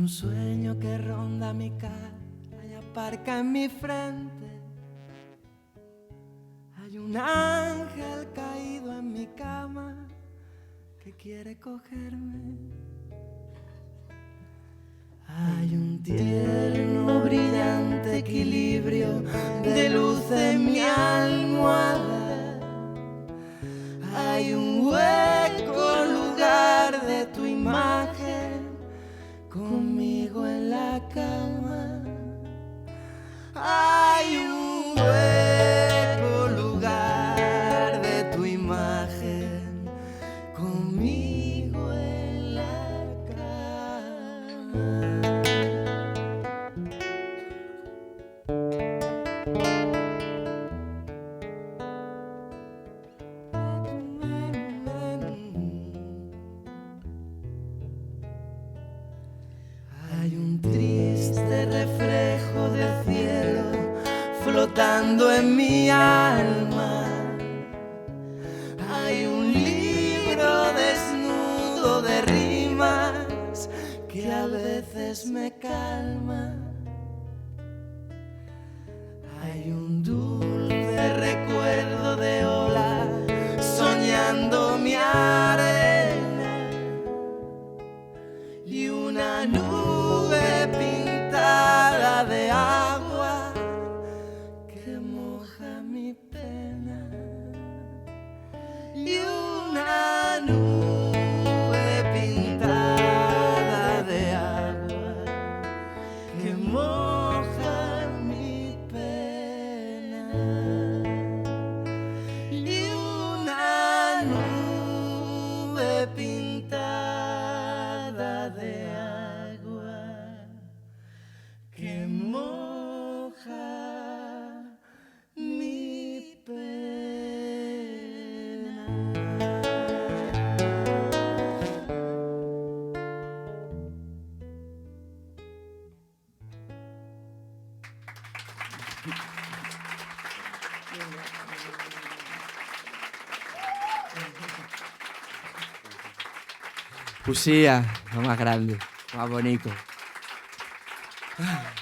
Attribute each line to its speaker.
Speaker 1: un sueño que ronda mi cara y aparca en mi frente. Hay un ángel caído en mi cama que quiere cogerme. Hay un tierno, brillante equilibrio de luz en mi almohada. Hay un hueco lugar de tu imagen conmigo en la cama. Hay un hueco lugar de tu imagen conmigo en la cama. Hay un triste reflejo del cielo flotando en mi alma. Hay un libro desnudo de rimas que a veces me calma. Hay un dulce recuerdo de ola soñando mi arena y una nube pintada de agua que moja mi pena. Y una nube pintada de agua que moja mi pena. Y una nube pintada de agua que moja mi pena.
Speaker 2: Poesía, lo más grande, lo más bonito.